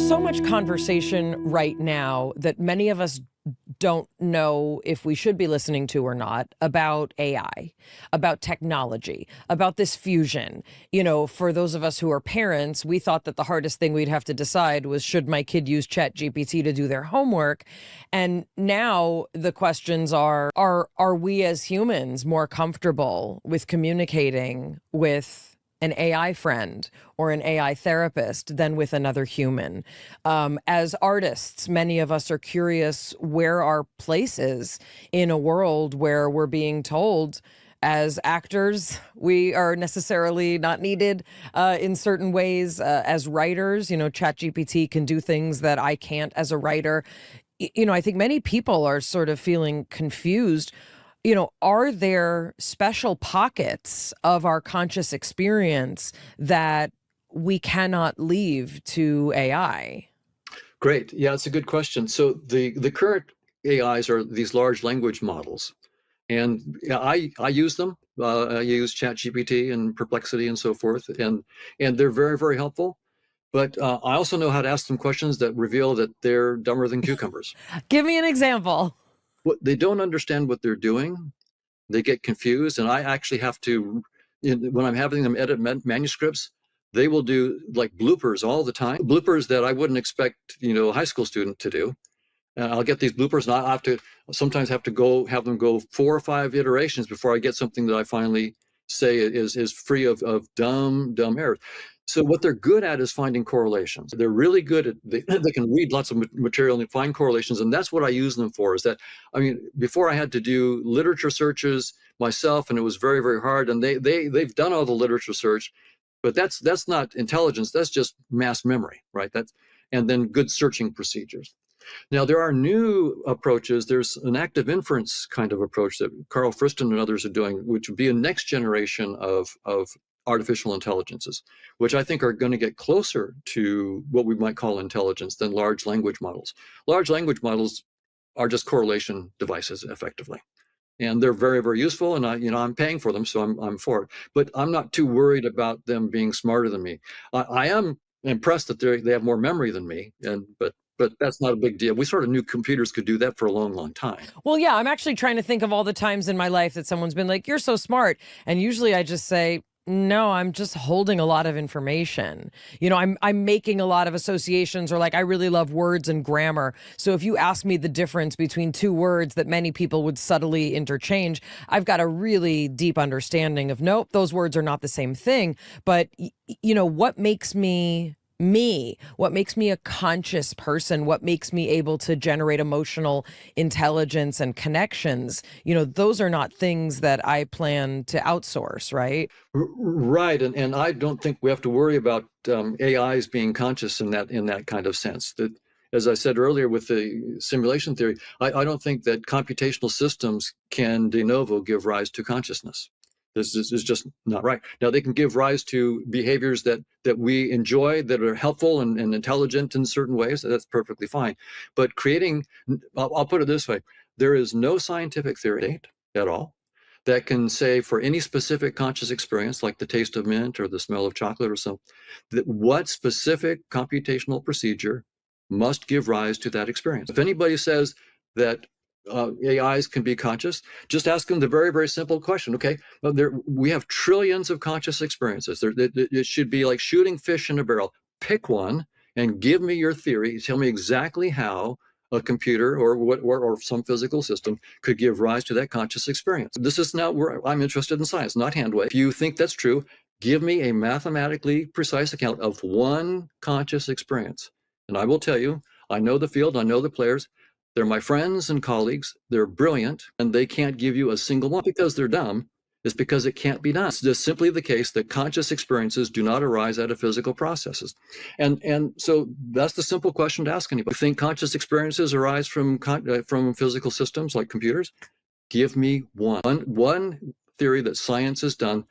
There's so much conversation right now that many of us don't know if we should be listening to or not about AI, about technology, about this fusion. You know, for those of us who are parents, we thought that the hardest thing we'd have to decide was, should my kid use ChatGPT to do their homework? And now the questions are we as humans more comfortable with communicating with an AI friend or an AI therapist than with another human? As artists, many of us are curious where our place is in a world where we're being told, as actors, we are necessarily not needed in certain ways. As writers, you know, ChatGPT can do things that I can't as a writer. You know, I think many people are sort of feeling confused. You know, are there special pockets of our conscious experience that we cannot leave to AI? Great. Yeah, it's a good question. So the current AIs are these large language models, and yeah, I use them. I use ChatGPT and Perplexity and so forth, and they're very, very helpful. But I also know how to ask them questions that reveal that they're dumber than cucumbers. Give me an example. What they don't understand what they're doing, they get confused, and I actually have to, when I'm having them edit manuscripts, they will do like bloopers all the time, bloopers that I wouldn't expect, you know, a high school student to do. And I'll get these bloopers, and I have to sometimes have to have them go 4 or 5 iterations before I get something that I finally say is free of dumb errors. So what they're good at is finding correlations. They're really good at they can read lots of material and find correlations, and that's what I use them for. Is that, I mean, before I had to do literature searches myself, and it was very, very hard. And they've done all the literature search, but that's not intelligence. That's just mass memory, right? That's and then good searching procedures. Now, there are new approaches. There's an active inference kind of approach that Carl Friston and others are doing, which would be a next generation of artificial intelligences, which I think are going to get closer to what we might call intelligence than large language models. Large language models are just correlation devices, effectively. And they're very, very useful, and I'm paying for them, so I'm for it. But I'm not too worried about them being smarter than me. I am impressed that they have more memory than me, but that's not a big deal. We sort of knew computers could do that for a long, long time. Well, yeah, I'm actually trying to think of all the times in my life that someone's been like, "You're so smart." And usually I just say, "No, I'm just holding a lot of information." You know, I'm making a lot of associations, or like, I really love words and grammar. So if you ask me the difference between two words that many people would subtly interchange, I've got a really deep understanding of, nope, those words are not the same thing. But you know, what makes me what makes me a conscious person, what makes me able to generate emotional intelligence and connections, you know, those are not things that I plan to outsource, right? Right, and I don't think we have to worry about AIs being conscious in that kind of sense. That, as I said earlier with the simulation theory, I don't think that computational systems can de novo give rise to consciousness. This is just not right. Now, they can give rise to behaviors that we enjoy, that are helpful and intelligent in certain ways. That's perfectly fine. But creating, I'll put it this way, there is no scientific theory at all that can say for any specific conscious experience, like the taste of mint or the smell of chocolate or something, that what specific computational procedure must give rise to that experience. If anybody says that AIs can be conscious, just ask them the very, very simple question. Okay, well, we have trillions of conscious experiences. It should be like shooting fish in a barrel. Pick one and give me your theory. Tell me exactly how a computer or some physical system could give rise to that conscious experience. This is not where I'm interested in science, not hand wave. If you think that's true, give me a mathematically precise account of one conscious experience. And I will tell you, I know the field, I know the players. They're my friends and colleagues. They're brilliant, and they can't give you a single one because they're dumb. It's because it can't be done. It's just simply the case that conscious experiences do not arise out of physical processes. And so that's the simple question to ask anybody. You think conscious experiences arise from physical systems like computers? Give me one theory that science has done,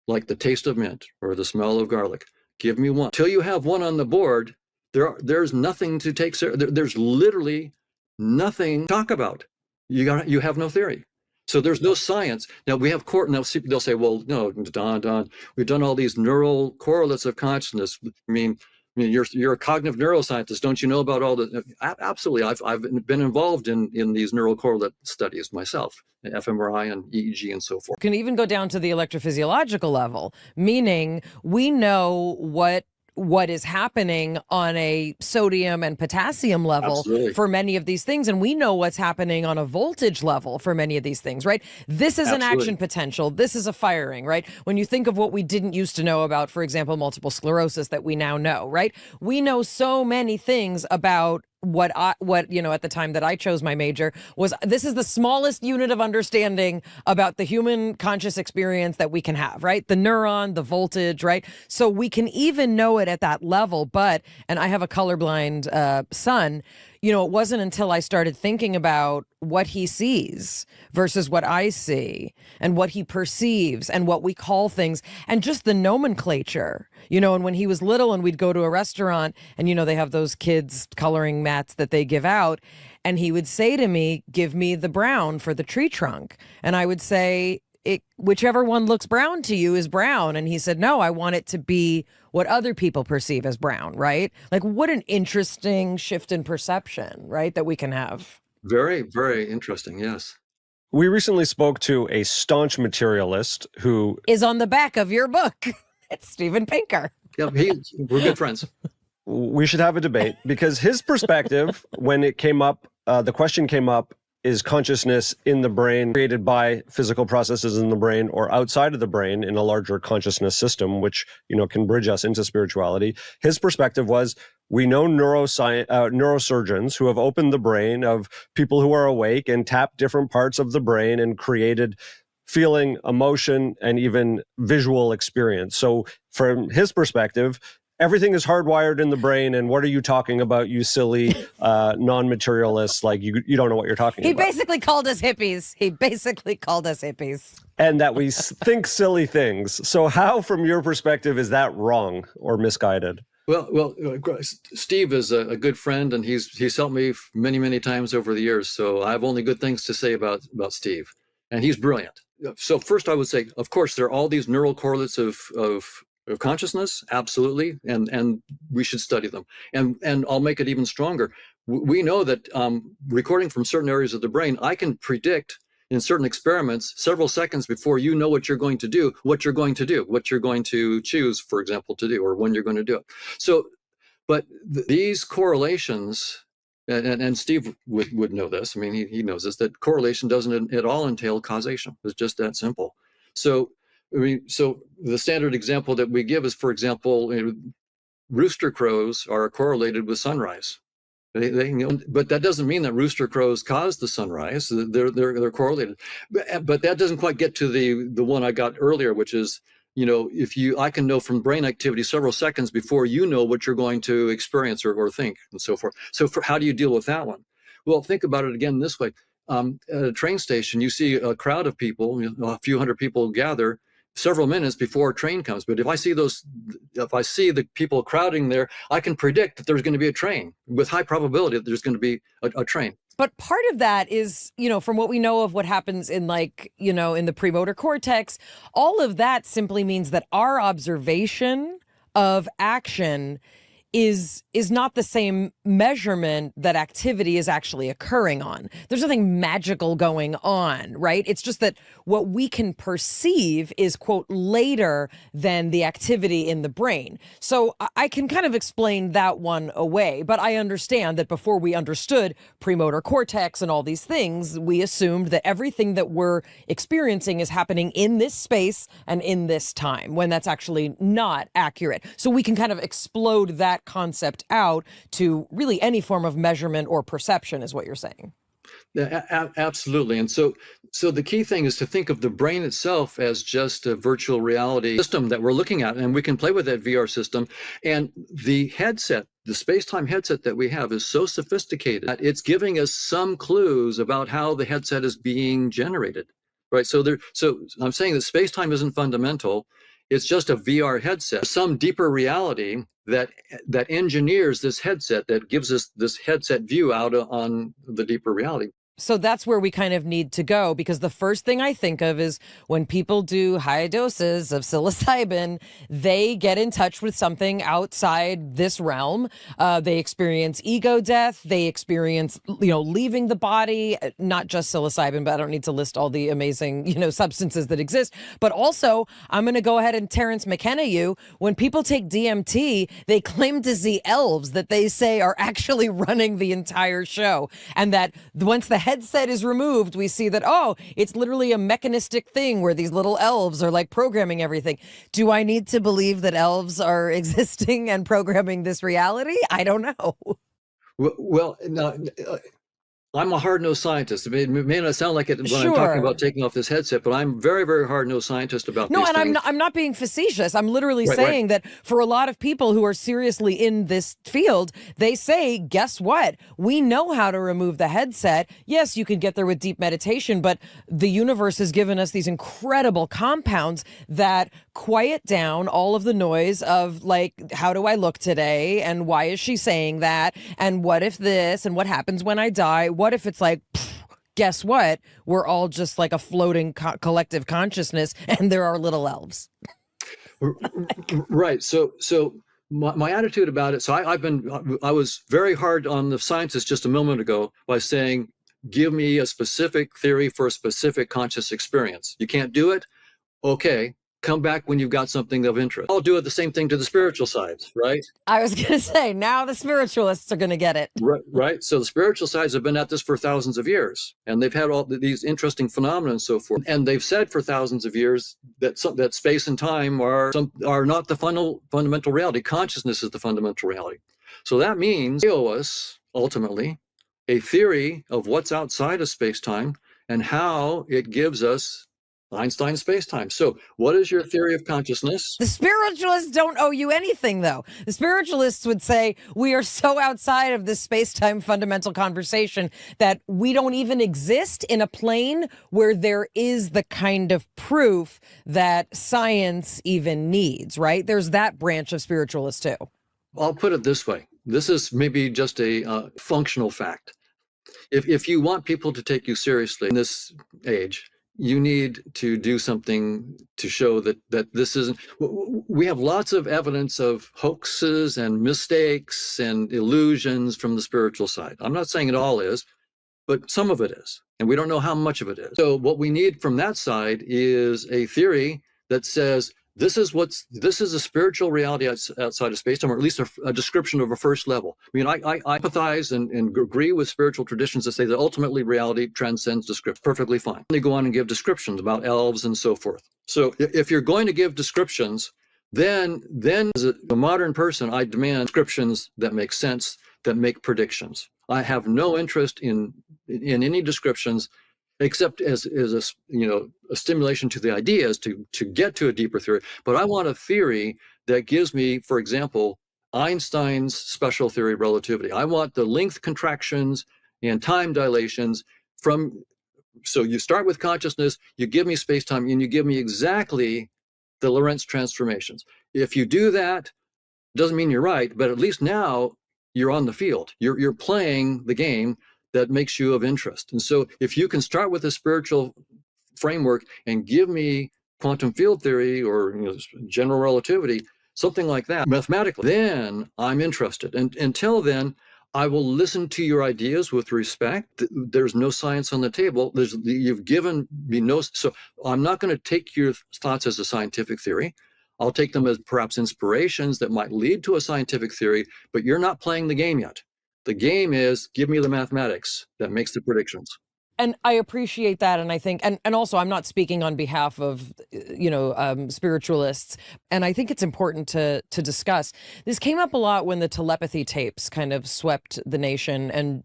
like the taste of mint or the smell of garlic. Give me one. Until you have one on the board, there's nothing to take seriously. There's literally nothing to talk about. You have no theory. So there's no science. Now we have now they'll say, well, no, Don, we've done all these neural correlates of consciousness. I mean, mean, you're a cognitive neuroscientist. Don't you know about all the? Absolutely. I've been involved in these neural correlate studies myself, fMRI and EEG and so forth. Can even go down to the electrophysiological level, meaning we know what is happening on a sodium and potassium level Absolutely. for many of these things, and we know what's happening on a voltage level for many of these things, right? This is an Absolutely. action potential. This is a firing, right? When you think of what we didn't used to know about, for example, multiple sclerosis that we now know, right? We know so many things about what at the time that I chose my major was this is the smallest unit of understanding about the human conscious experience that we can have, right? The neuron, the voltage, right? So we can even know it at that level. But, and I have a colorblind son, it wasn't until I started thinking about what he sees versus what I see and what he perceives and what we call things and just the nomenclature, and when he was little and we'd go to a restaurant and, they have those kids coloring mats that they give out. And he would say to me, give me the brown for the tree trunk. And I would say, whichever one looks brown to you is brown. And he said, no, I want it to be what other people perceive as brown, right? Like, what an interesting shift in perception, right, that we can have. Very, very interesting. Yes. We recently spoke to a staunch materialist who is on the back of your book. It's Steven Pinker. Yeah, we're good friends. We should have a debate because his perspective, when it came up, the question came up, is consciousness in the brain created by physical processes in the brain or outside of the brain in a larger consciousness system, which, can bridge us into spirituality? His perspective was, we know neurosurgeons who have opened the brain of people who are awake and tapped different parts of the brain and created feeling, emotion, and even visual experience. So from his perspective, everything is hardwired in the brain, and what are you talking about, you silly non-materialists? Like, you don't know what you're talking about. He basically called us hippies. And that we think silly things. So how, from your perspective, is that wrong or misguided? Well, Steve is a good friend, and he's helped me many, many times over the years. So I have only good things to say about Steve, and he's brilliant. So first, I would say, of course, there are all these neural correlates of consciousness, absolutely, and we should study them. And I'll make it even stronger. We know that recording from certain areas of the brain, I can predict in certain experiments several seconds before you know what you're going to do, what you're going to choose, for example, to do, or when you're going to do it. So, but these correlations, and Steve would know this. I mean, he knows this, that correlation doesn't at all entail causation. It's just that simple. So the standard example that we give is, for example, rooster crows are correlated with sunrise. But that doesn't mean that rooster crows cause the sunrise. They're correlated. But that doesn't quite get to the one I got earlier, which is, I can know from brain activity several seconds before you know what you're going to experience or think and so forth. So how do you deal with that one? Well, think about it again this way. At a train station, you see a crowd of people, a few hundred people gather several minutes before a train comes. But if I see the people crowding there, I can predict that there's going to be a train with high probability that there's going to be a train. But part of that is, from what we know of what happens in in the premotor cortex, all of that simply means that our observation of action is not the same measurement that activity is actually occurring on. There's nothing magical going on, right? It's just that what we can perceive is, quote, later than the activity in the brain. So I can kind of explain that one away, but I understand that before we understood premotor cortex and all these things, we assumed that everything that we're experiencing is happening in this space and in this time, when that's actually not accurate. So we can kind of explode that concept out to really any form of measurement or perception, is what you're saying. Yeah, absolutely. And so the key thing is to think of the brain itself as just a virtual reality system that we're looking at, and we can play with that VR system. And the headset, the space-time headset that we have, is so sophisticated that it's giving us some clues about how the headset is being generated, right? So I'm saying that space-time isn't fundamental. It's just a VR headset, some deeper reality that engineers this headset, that gives us this headset view out on the deeper reality. So that's where we kind of need to go, because the first thing I think of is when people do high doses of psilocybin, they get in touch with something outside this realm. They experience ego death. They experience, leaving the body, not just psilocybin, but I don't need to list all the amazing, substances that exist. But also, I'm going to go ahead and Terrence McKenna you. When people take DMT, they claim to see elves that they say are actually running the entire show. And that once the headset is removed, we see that, it's literally a mechanistic thing where these little elves are like programming everything. Do I need to believe that elves are existing and programming this reality? I don't know. Well, no, I'm a hard-nosed scientist. It may not sound like it when Sure. I'm talking about taking off this headset, but I'm very, very hard-nosed scientist about No, these and things. I'm not being facetious. I'm literally Right, saying that for a lot of people who are seriously in this field, they say, guess what? We know how to remove the headset. Yes, you can get there with deep meditation, but the universe has given us these incredible compounds that quiet down all of the noise of like, how do I look today? And why is she saying that? And what if this? And what happens when I die? What if it's like, guess what? We're all just like a floating collective consciousness, and there are little elves. Right. So my attitude about it. So I was very hard on the scientists just a moment ago by saying, give me a specific theory for a specific conscious experience. You can't do it? Okay. Come back when you've got something of interest. I'll do it the same thing to the spiritual sides, right? I was going to say, now the spiritualists are going to get it. Right. So the spiritual sides have been at this for thousands of years, and they've had all these interesting phenomena and so forth. And they've said for thousands of years that space and time are not the fundamental reality. Consciousness is the fundamental reality. So that means they owe us ultimately a theory of what's outside of space-time and how it gives us Einstein space-time. So what is your theory of consciousness? The spiritualists don't owe you anything, though. The spiritualists would say we are so outside of this space-time fundamental conversation that we don't even exist in a plane where there is the kind of proof that science even needs, right? There's that branch of spiritualists, too. I'll put it this way. This is maybe just a functional fact. If you want people to take you seriously in this age, you need to do something to show that this isn't. We have lots of evidence of hoaxes and mistakes and illusions from the spiritual side. I'm not saying it all is, but some of it is, and we don't know how much of it is. So what we need from that side is a theory that says this is a spiritual reality outside of space-time, or at least a description of a first level. I mean, I empathize and agree with spiritual traditions that say that ultimately reality transcends description. Perfectly fine. They go on and give descriptions about elves and so forth. So if you're going to give descriptions, then as a modern person, I demand descriptions that make sense, that make predictions. I have no interest in any descriptions except as a stimulation to the ideas to get to a deeper theory. But I want a theory that gives me, for example, Einstein's special theory of relativity. I want the length contractions and time dilations so you start with consciousness, you give me space-time, and you give me exactly the Lorentz transformations. If you do that, doesn't mean you're right, but at least now you're on the field. You're playing the game that makes you of interest. And so if you can start with a spiritual framework and give me quantum field theory or general relativity, something like that, mathematically, then I'm interested. And until then, I will listen to your ideas with respect. There's no science on the table. You've given me no, so I'm not going to take your thoughts as a scientific theory. I'll take them as perhaps inspirations that might lead to a scientific theory, but you're not playing the game yet. The game is give me the mathematics that makes the predictions. And I appreciate that. And I think, and also I'm not speaking on behalf of, spiritualists. And I think it's important to discuss. This came up a lot when the telepathy tapes kind of swept the nation, and,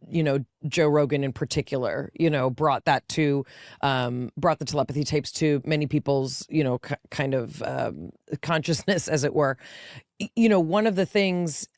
Joe Rogan in particular, brought the telepathy tapes to many people's, kind of consciousness, as it were. One of the things,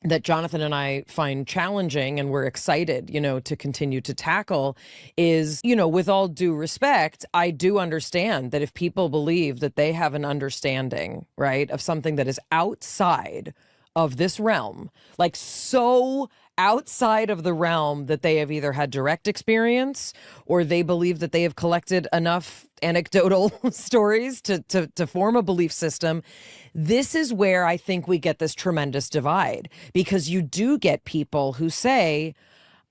that Jonathan and I find challenging and we're excited, to continue to tackle is, with all due respect, I do understand that if people believe that they have an understanding, right, of something that is outside of this realm, like so outside of the realm that they have either had direct experience or they believe that they have collected enough anecdotal stories to form a belief system. This is where I think we get this tremendous divide, because you do get people who say,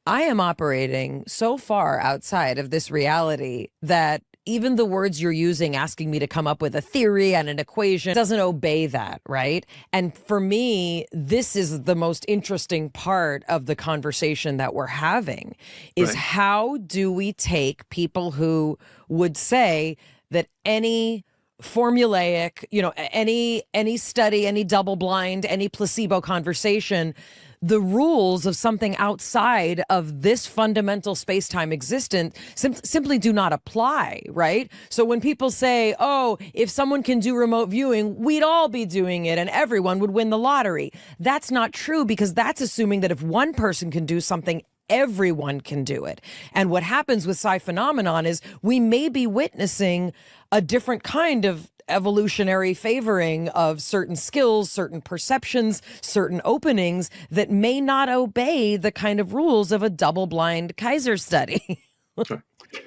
I am operating so far outside of this reality that even the words you're using, asking me to come up with a theory and an equation, doesn't obey that, right? And for me, this is the most interesting part of the conversation that we're having, is Right. how do we take people who would say that any formulaic, any study, any double blind, any placebo conversation, the rules of something outside of this fundamental space-time existence simply do not apply, right? So when people say, oh, if someone can do remote viewing, we'd all be doing it and everyone would win the lottery. That's not true, because that's assuming that if one person can do something, everyone can do it. And what happens with psi phenomenon is we may be witnessing a different kind of evolutionary favoring of certain skills, certain perceptions, certain openings that may not obey the kind of rules of a double-blind Kaiser study. Right.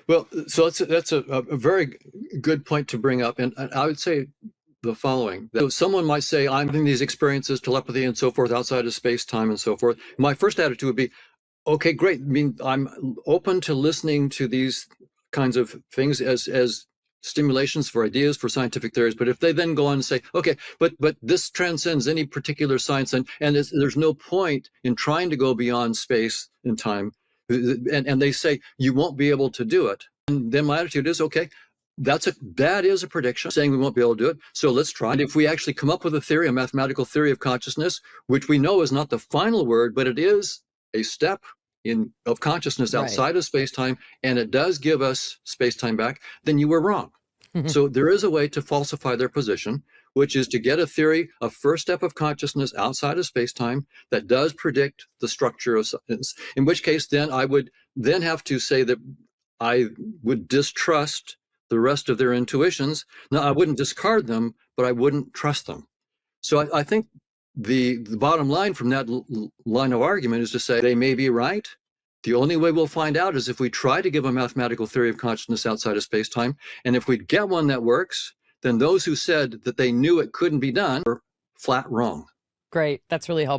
Well, so that's a very good point to bring up. And I would say the following. So someone might say, I'm having these experiences, telepathy and so forth, outside of space-time and so forth. My first attitude would be, okay, great. I mean, I'm open to listening to these kinds of things as stimulations for ideas, for scientific theories. But if they then go on and say, okay, but this transcends any particular science, and there's no point in trying to go beyond space and time, and they say you won't be able to do it, and then my attitude is, okay, that is a prediction saying we won't be able to do it. So let's try. And if we actually come up with a theory, a mathematical theory of consciousness, which we know is not the final word, but it is a step of consciousness outside of space-time, and it does give us space-time back, then you were wrong. So there is a way to falsify their position, which is to get a theory, a first step of consciousness outside of space-time that does predict the structure of science, in which case then I would then have to say that I would distrust the rest of their intuitions. Now, I wouldn't discard them, but I wouldn't trust them. So I think the bottom line from that line of argument is to say they may be right. The only way we'll find out is if we try to give a mathematical theory of consciousness outside of space-time. And if we get one that works, then those who said that they knew it couldn't be done were flat wrong. Great. That's really helpful.